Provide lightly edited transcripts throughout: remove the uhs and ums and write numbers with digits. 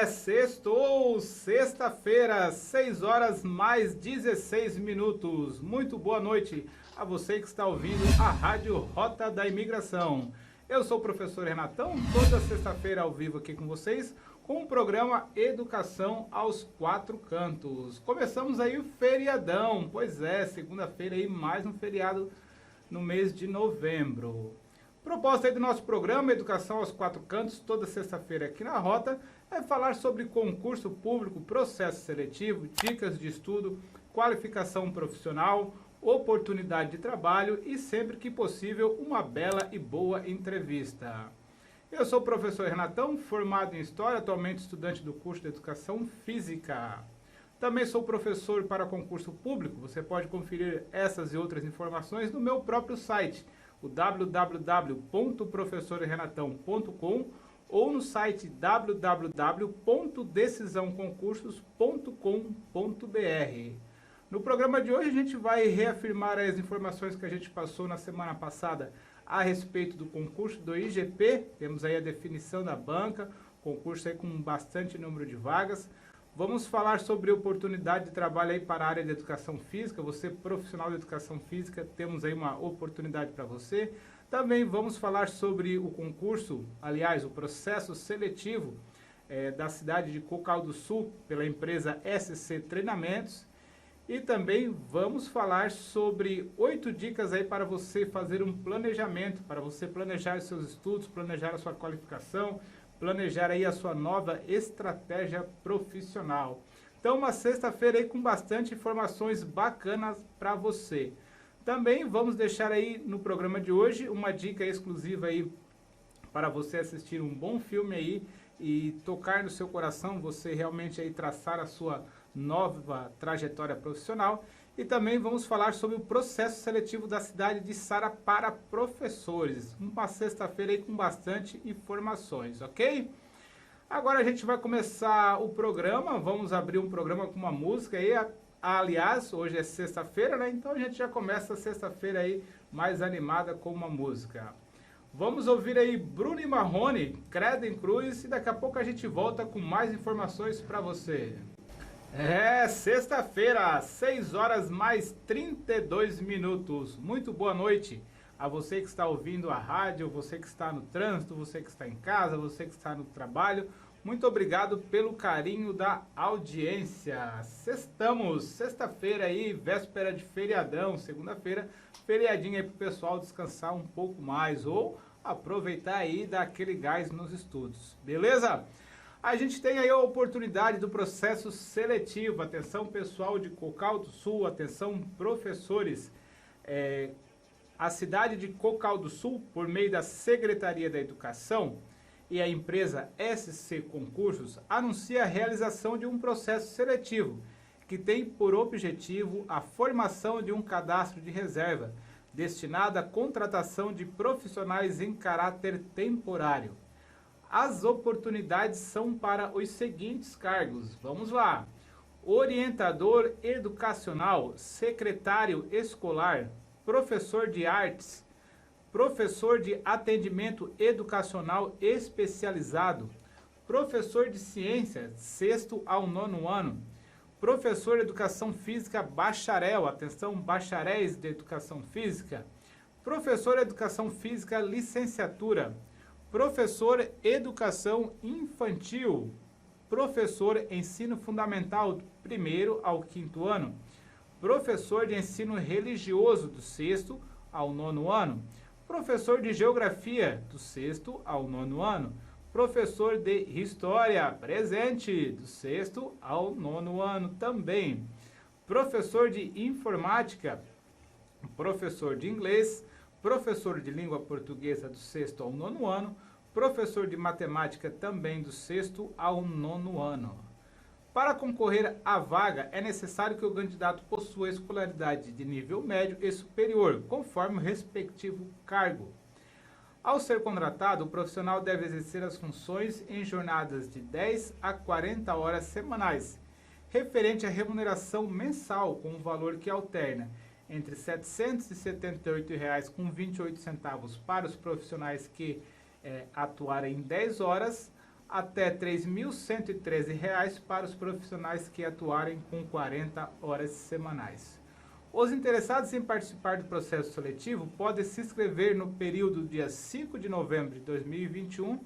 Sextou, sexta-feira, 6 horas mais 16 minutos. Muito boa noite a você que está ouvindo a Rádio Rota da Imigração. Eu sou o professor Renatão, toda sexta-feira ao vivo aqui com vocês, com o programa Educação aos Quatro Cantos. Começamos aí o feriadão, pois é, segunda-feira aí mais um feriado no mês de novembro. Proposta aí do nosso programa Educação aos Quatro Cantos, toda sexta-feira aqui na Rota, é falar sobre concurso público, processo seletivo, dicas de estudo, qualificação profissional, oportunidade de trabalho e, sempre que possível, uma bela e boa entrevista. Eu sou o professor Renatão, formado em História, atualmente estudante do curso de Educação Física. Também sou professor para concurso público, você pode conferir essas e outras informações no meu próprio site, o www.professorrenatão.com ou no site www.decisãoconcursos.com.br. No programa de hoje a gente vai reafirmar as informações que a gente passou na semana passada a respeito do concurso do IGP. Temos aí a definição da banca, concurso aí com bastante número de vagas. Vamos falar sobre oportunidade de trabalho aí para a área de educação física. Você, profissional de educação física, temos aí uma oportunidade para você. Também vamos falar sobre o concurso, aliás, o processo seletivo da cidade de Cocal do Sul, pela empresa SC Treinamentos. E também vamos falar sobre 8 dicas aí para você fazer um planejamento, para você planejar os seus estudos, planejar a sua qualificação, planejar aí a sua nova estratégia profissional. Então, uma sexta-feira aí com bastante informações bacanas para você. Também vamos deixar aí no programa de hoje uma dica exclusiva aí para você assistir um bom filme aí e tocar no seu coração, você realmente aí traçar a sua nova trajetória profissional. E também vamos falar sobre o processo seletivo da cidade de Sara para professores. Uma sexta-feira aí com bastante informações, ok? Agora a gente vai começar o programa, vamos abrir um programa com uma música aí. Aliás, hoje é sexta-feira, né? Então a gente já começa a sexta-feira aí mais animada com uma música. Vamos ouvir aí Bruno e Marrone, Credo em Cruz, e daqui a pouco a gente volta com mais informações para você. Sexta-feira, 6 horas mais 32 minutos. Muito boa noite a você que está ouvindo a rádio, você que está no trânsito, você que está em casa, você que está no trabalho. Muito obrigado pelo carinho da audiência. Sextamos, sexta-feira aí, véspera de feriadão, segunda-feira, feriadinha aí para o pessoal descansar um pouco mais ou aproveitar aí e dar aquele gás nos estudos, beleza? A gente tem aí a oportunidade do processo seletivo. Atenção pessoal de Cocal do Sul, atenção professores. A cidade de Cocal do Sul, por meio da Secretaria da Educação e a empresa SC Concursos, anuncia a realização de um processo seletivo que tem por objetivo a formação de um cadastro de reserva destinado à contratação de profissionais em caráter temporário. As oportunidades são para os seguintes cargos. Vamos lá. Orientador educacional, secretário escolar, professor de artes, professor de atendimento educacional especializado, professor de ciências, 6º ao 9º ano, professor de educação física bacharel, atenção, bacharéis de educação física, professor de educação física licenciatura, professor educação infantil, professor ensino fundamental do 1º ao 5º ano, professor de ensino religioso do 6º ao 9º ano, professor de geografia do 6º ao 9º ano, professor de história presente do 6º ao 9º ano também, professor de informática, professor de inglês, professor de língua portuguesa do 6º ao 9º ano, professor de matemática também do 6º ao 9º ano. Para concorrer à vaga, é necessário que o candidato possua escolaridade de nível médio e superior, conforme o respectivo cargo. Ao ser contratado, o profissional deve exercer as funções em jornadas de 10 a 40 horas semanais, referente à remuneração mensal, com um valor que alterna entre R$ 778,28 para os profissionais que atuarem em 10 horas, até R$ 3.113 para os profissionais que atuarem com 40 horas semanais. Os interessados em participar do processo seletivo podem se inscrever no período dia 5 de novembro de 2021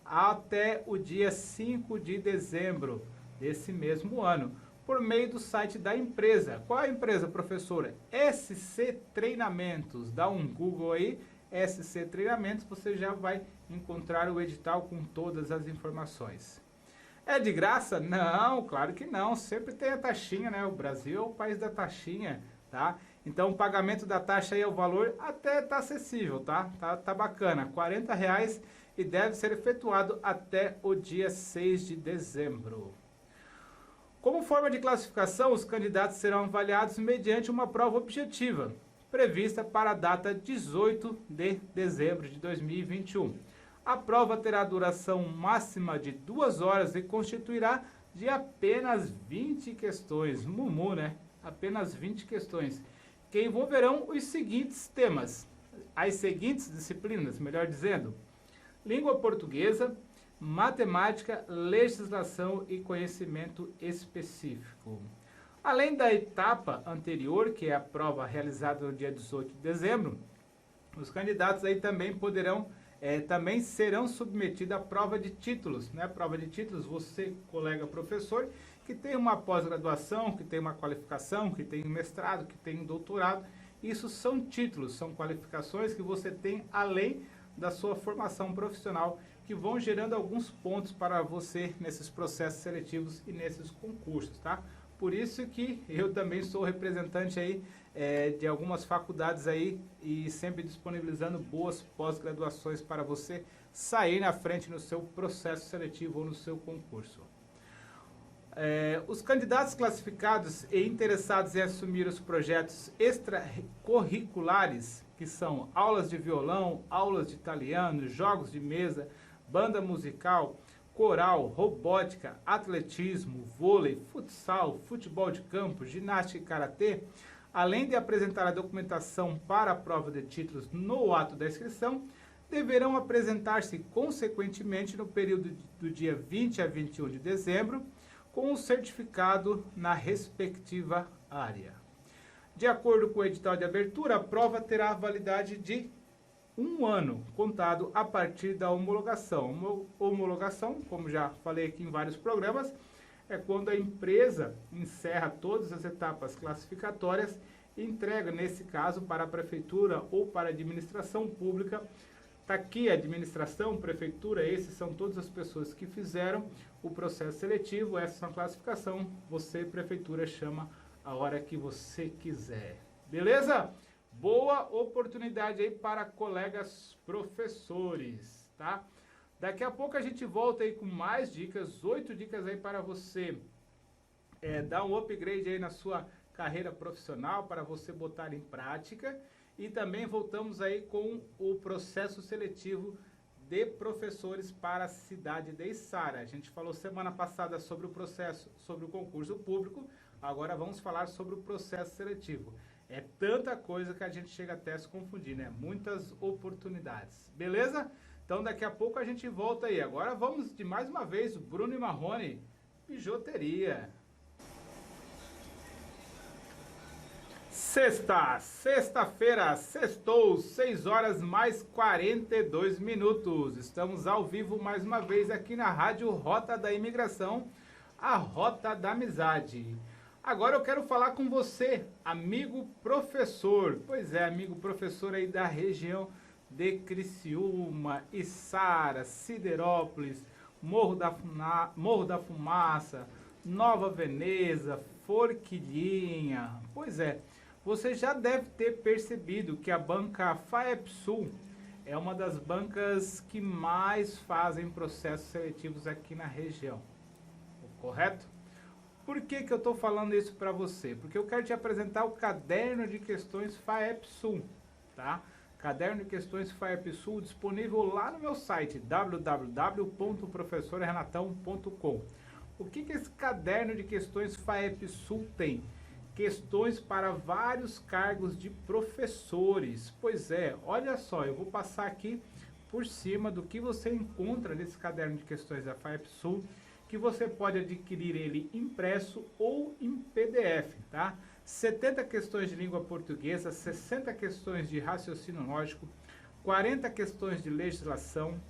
até o dia 5 de dezembro desse mesmo ano, por meio do site da empresa. Qual é a empresa, professora? SC Treinamentos. Dá um Google aí, SC Treinamentos, você já vai encontrar o edital com todas as informações. É de graça? Não, claro que não. Sempre tem a taxinha, né? O Brasil é o país da taxinha, tá? Então o pagamento da taxa aí, o valor até tá acessível, tá? Tá bacana, R$ 40 e deve ser efetuado até o dia 6 de dezembro. Como forma de classificação, os candidatos serão avaliados mediante uma prova objetiva, prevista para a data 18 de dezembro de 2021. A prova terá duração máxima de 2 horas e constituirá de apenas 20 questões. Mumu, né? Apenas 20 questões, que envolverão os seguintes temas, as seguintes disciplinas, melhor dizendo: língua portuguesa, matemática, legislação e conhecimento específico. Além da etapa anterior, que é a prova realizada no dia 18 de dezembro, os candidatos aí também também serão submetidos à prova de títulos, né? Prova de títulos, você, colega professor, que tem uma pós-graduação, que tem uma qualificação, que tem um mestrado, que tem um doutorado, isso são títulos, são qualificações que você tem além da sua formação profissional, que vão gerando alguns pontos para você nesses processos seletivos e nesses concursos, tá? Por isso que eu também sou representante aí de algumas faculdades aí e sempre disponibilizando boas pós-graduações para você sair na frente no seu processo seletivo ou no seu concurso. Os candidatos classificados e interessados em assumir os projetos extracurriculares, que são aulas de violão, aulas de italiano, jogos de mesa, banda musical, coral, robótica, atletismo, vôlei, futsal, futebol de campo, ginástica e karatê, além de apresentar a documentação para a prova de títulos no ato da inscrição, deverão apresentar-se consequentemente no período do dia 20 a 21 de dezembro, com o certificado na respectiva área. De acordo com o edital de abertura, a prova terá validade de 1 ano, contado a partir da homologação. Homologação, como já falei aqui em vários programas, é quando a empresa encerra todas as etapas classificatórias e entrega, nesse caso, para a prefeitura ou para a administração pública. Está aqui a administração, prefeitura, esses são todas as pessoas que fizeram o processo seletivo, essa é a classificação, você, prefeitura, chama a hora que você quiser. Beleza? Boa oportunidade aí para colegas professores, tá? Daqui a pouco a gente volta aí com mais dicas, 8 dicas aí para você dar um upgrade aí na sua carreira profissional, para você botar em prática. E também voltamos aí com o processo seletivo de professores para a cidade de Içara. A gente falou semana passada sobre o processo, sobre o concurso público, agora vamos falar sobre o processo seletivo. É tanta coisa que a gente chega até a se confundir, né? Muitas oportunidades. Beleza? Então daqui a pouco a gente volta aí. Agora vamos de mais uma vez, Bruno e Marrone, bijuteria. Sexta-feira, sextou, 6 horas mais 42 minutos. Estamos ao vivo mais uma vez aqui na Rádio Rota da Imigração, a Rota da Amizade. Agora eu quero falar com você, amigo professor. Pois é, amigo professor aí da região de Criciúma, Içara, Siderópolis, Morro da Fumaça, Nova Veneza, Forquilhinha. Pois é, você já deve ter percebido que a banca FAEPSul é uma das bancas que mais fazem processos seletivos aqui na região. Correto? Por que eu estou falando isso para você? Porque eu quero te apresentar o caderno de questões FAEPSul, tá? Caderno de questões FAEPSul disponível lá no meu site www.professorrenatão.com. O que esse caderno de questões FAEPSul tem? Questões para vários cargos de professores. Pois é, olha só, eu vou passar aqui por cima do que você encontra nesse caderno de questões da FAEP-Sul, que você pode adquirir ele impresso ou em PDF, tá? 70 questões de língua portuguesa, 60 questões de raciocínio lógico, 40 questões de legislação,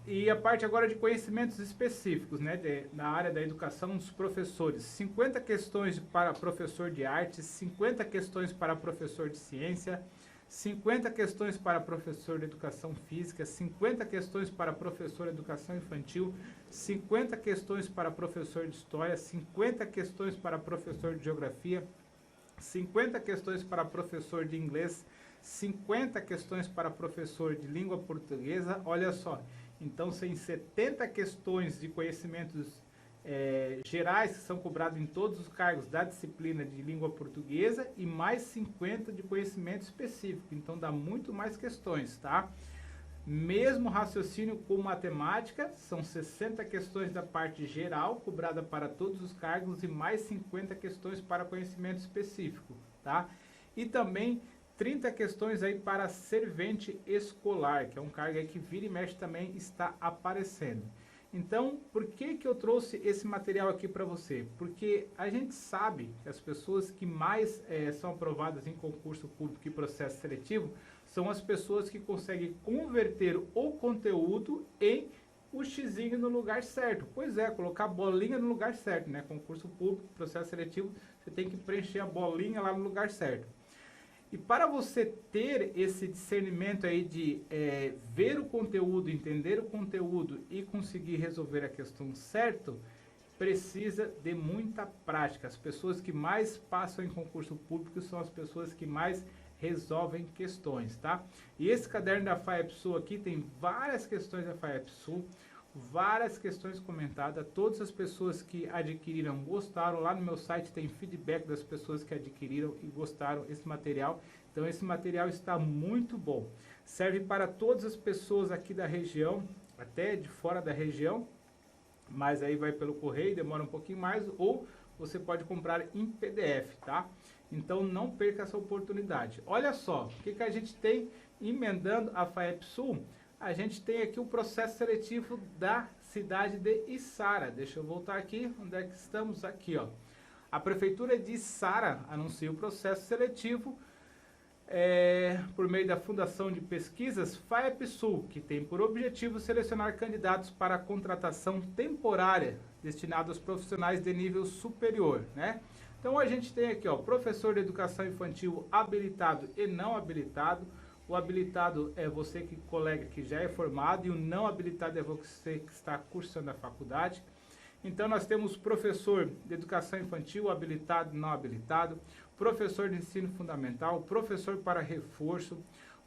e a parte agora de conhecimentos específicos, né, na área da educação dos professores. 50 questões para professor de artes, 50 questões para professor de ciência, 50 questões para professor de educação física, 50 questões para professor de educação infantil, 50 questões para professor de história, 50 questões para professor de geografia, 50 questões para professor de inglês, 50 questões para professor de língua portuguesa. Olha só, então tem 70 questões de conhecimentos gerais que são cobrados em todos os cargos da disciplina de língua portuguesa e mais 50 de conhecimento específico. Então dá muito mais questões, tá? Mesmo raciocínio com matemática, são 60 questões da parte geral, cobrada para todos os cargos, e mais 50 questões para conhecimento específico, tá? E também 30 questões aí para servente escolar, que é um cargo aí que vira e mexe também está aparecendo. Então, por que eu trouxe esse material aqui para você? Porque a gente sabe que as pessoas que mais são aprovadas em concurso público e processo seletivo são as pessoas que conseguem converter o conteúdo em o xizinho no lugar certo. Pois é, colocar a bolinha no lugar certo, né? Concurso público, processo seletivo, você tem que preencher a bolinha lá no lugar certo. E para você ter esse discernimento aí de ver o conteúdo, entender o conteúdo e conseguir resolver a questão certo, precisa de muita prática. As pessoas que mais passam em concurso público são as pessoas que mais resolvem questões, tá? E esse caderno da FAEP-Sul aqui tem várias questões da FAEP-Sul, várias questões comentadas. Todas as pessoas que adquiriram gostaram. Lá no meu site tem feedback das pessoas que adquiriram e gostaram desse material. Então esse material está muito bom. Serve para todas as pessoas aqui da região, até de fora da região, mas aí vai pelo correio, demora um pouquinho mais, ou você pode comprar em PDF, tá? Então não perca essa oportunidade. Olha só, o que a gente tem emendando a FAEP-Sul? A gente tem aqui o processo seletivo da cidade de Içara. Deixa eu voltar aqui, onde é que estamos? Aqui, ó. A Prefeitura de Içara anuncia o processo seletivo por meio da Fundação de Pesquisas FAEP-Sul, que tem por objetivo selecionar candidatos para a contratação temporária destinada aos profissionais de nível superior, né? Então a gente tem aqui, ó, professor de educação infantil habilitado e não habilitado. O habilitado é você, colega, que já é formado, e o não habilitado é você que está cursando a faculdade. Então nós temos professor de educação infantil habilitado e não habilitado, professor de ensino fundamental, professor para reforço,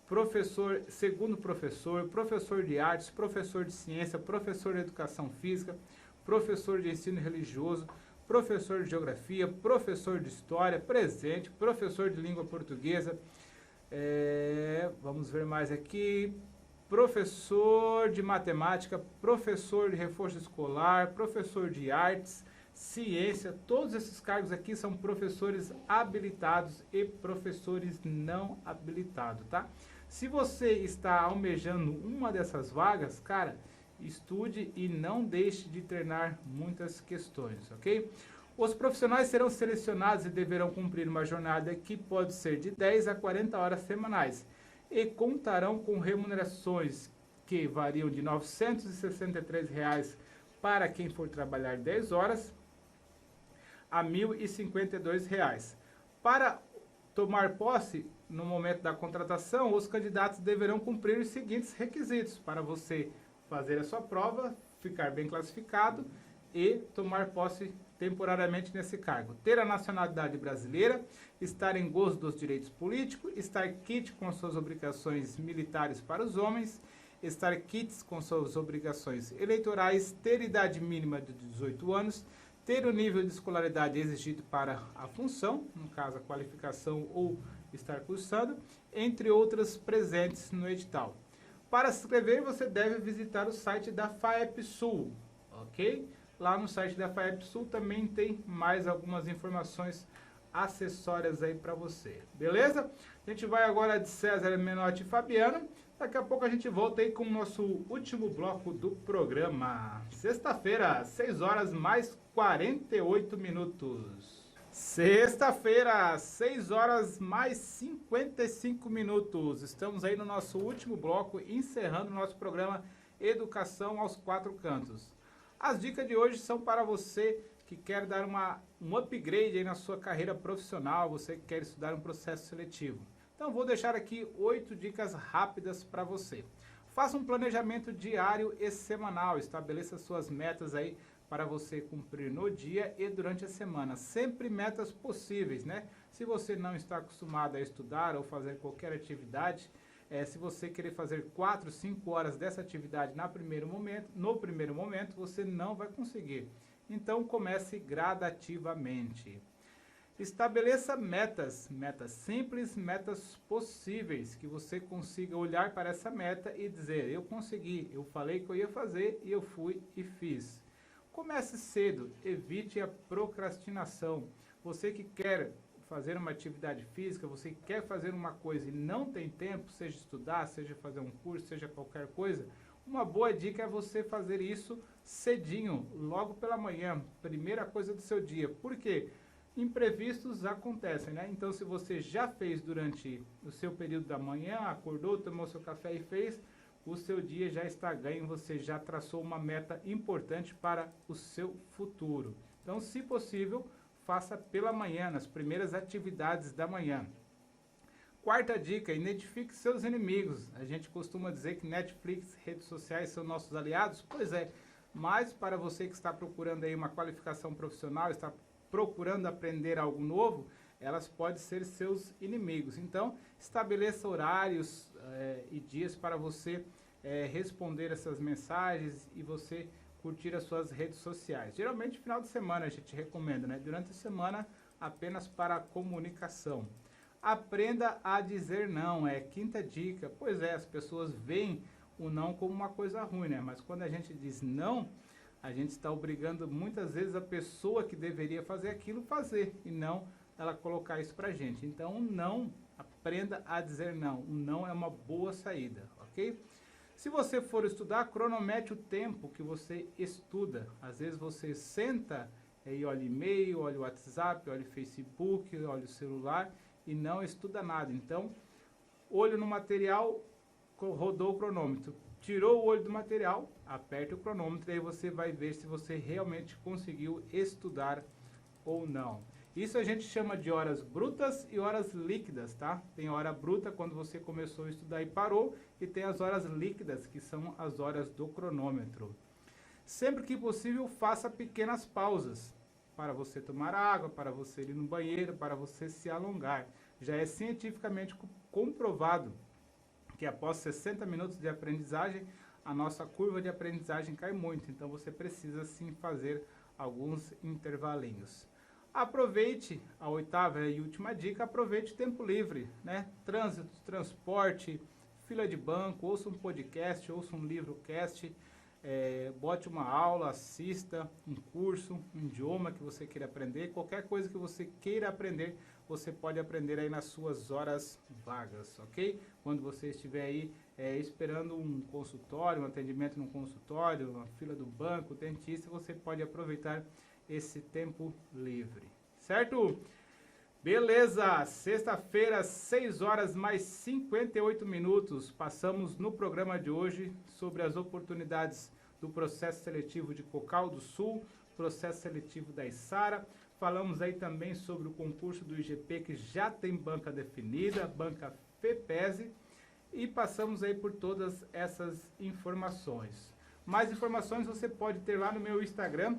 professor, segundo professor, professor de artes, professor de ciência, professor de educação física, professor de ensino religioso, professor de geografia, professor de história, presente, professor de língua portuguesa. Vamos ver mais aqui. Professor de matemática, professor de reforço escolar, professor de artes, ciência. Todos esses cargos aqui são professores habilitados e professores não habilitados, tá? Se você está almejando uma dessas vagas, cara, estude e não deixe de treinar muitas questões, ok? Os profissionais serão selecionados e deverão cumprir uma jornada que pode ser de 10 a 40 horas semanais e contarão com remunerações que variam de R$ 963 para quem for trabalhar 10 horas a R$ 1.052. Para tomar posse no momento da contratação, os candidatos deverão cumprir os seguintes requisitos para você fazer a sua prova, ficar bem classificado e tomar posse temporariamente nesse cargo: ter a nacionalidade brasileira, estar em gozo dos direitos políticos, estar quite com suas obrigações militares para os homens, estar quites com suas obrigações eleitorais, ter idade mínima de 18 anos, ter o nível de escolaridade exigido para a função, no caso a qualificação ou estar cursando, entre outras presentes no edital. Para se inscrever, você deve visitar o site da FAEP-Sul, ok? Lá no site da FAEP-Sul também tem mais algumas informações acessórias aí para você, beleza? A gente vai agora de César Menotti e Fabiano. Daqui a pouco a gente volta aí com o nosso último bloco do programa. Sexta-feira, 6 horas mais 48 minutos. Sexta-feira, 6 horas mais 55 minutos. Estamos aí no nosso último bloco, encerrando o nosso programa Educação aos Quatro Cantos. As dicas de hoje são para você que quer dar um upgrade aí na sua carreira profissional, você que quer estudar um processo seletivo. Então vou deixar aqui 8 dicas rápidas para você. Faça um planejamento diário e semanal, estabeleça suas metas aí para você cumprir no dia e durante a semana. Sempre metas possíveis, né? Se você não está acostumado a estudar ou fazer qualquer atividade, se você querer fazer 4, 5 horas dessa atividade no primeiro momento, você não vai conseguir. Então comece gradativamente. Estabeleça metas simples, metas possíveis, que você consiga olhar para essa meta e dizer, eu consegui, eu falei que eu ia fazer e eu fui e fiz. Comece cedo, evite a procrastinação. Você que quer fazer uma atividade física, você que quer fazer uma coisa e não tem tempo, seja estudar, seja fazer um curso, seja qualquer coisa, uma boa dica é você fazer isso cedinho, logo pela manhã, primeira coisa do seu dia. Por quê? Imprevistos acontecem, né? Então, se você já fez durante o seu período da manhã, acordou, tomou seu café e fez, o seu dia já está ganho, você já traçou uma meta importante para o seu futuro. Então, se possível, faça pela manhã, nas primeiras atividades da manhã. Quarta dica, identifique seus inimigos. A gente costuma dizer que Netflix, redes sociais são nossos aliados, pois é, mas para você que está procurando aí uma qualificação profissional, está procurando aprender algo novo, elas podem ser seus inimigos. Então, estabeleça horários e dias para você responder essas mensagens e você curtir as suas redes sociais. Geralmente, no final de semana a gente recomenda, né? Durante a semana, apenas para comunicação. Aprenda a dizer não, quinta dica. Pois é, as pessoas veem o não como uma coisa ruim, né? Mas quando a gente diz não, a gente está obrigando muitas vezes a pessoa que deveria fazer aquilo fazer e não ela colocar isso pra gente. Então, não, aprenda a dizer não. O não é uma boa saída, ok? Se você for estudar, cronometre o tempo que você estuda. Às vezes você senta e olha e-mail, olha o WhatsApp, olha o Facebook, olha o celular e não estuda nada. Então, olho no material, rodou o cronômetro. Tirou o olho do material, aperte o cronômetro e aí você vai ver se você realmente conseguiu estudar ou não. Isso a gente chama de horas brutas e horas líquidas, tá? Tem hora bruta quando você começou a estudar e parou, e tem as horas líquidas, que são as horas do cronômetro. Sempre que possível, faça pequenas pausas para você tomar água, para você ir no banheiro, para você se alongar. Já é cientificamente comprovado que após 60 minutos de aprendizagem, a nossa curva de aprendizagem cai muito. Então, você precisa sim fazer alguns intervalinhos. Aproveite, a oitava e última dica, aproveite o tempo livre, né? Trânsito, transporte, fila de banco, ouça um podcast, ouça um livrocast, bote uma aula, assista um curso, um idioma que você queira aprender, qualquer coisa que você queira aprender, você pode aprender aí nas suas horas vagas, ok? Quando você estiver aí esperando um consultório, um atendimento num consultório, uma fila do banco, dentista, você pode aproveitar esse tempo livre, certo? Beleza, sexta-feira, 6 horas mais 58 minutos, passamos no programa de hoje sobre as oportunidades do processo seletivo de Cocal do Sul, processo seletivo da Içara, falamos aí também sobre o concurso do IGP que já tem banca definida, banca FEPESE, e passamos aí por todas essas informações. Mais informações você pode ter lá no meu Instagram,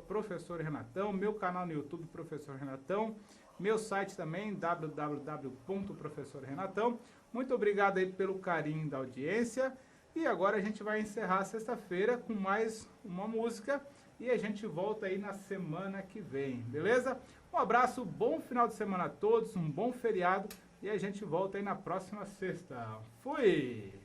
@Professor Renatão, meu canal no YouTube, Professor Renatão, meu site também, www.professorrenatão. Muito obrigado aí pelo carinho da audiência. E agora a gente vai encerrar sexta-feira com mais uma música e a gente volta aí na semana que vem, beleza? Um abraço, bom final de semana a todos, um bom feriado e a gente volta aí na próxima sexta. Fui!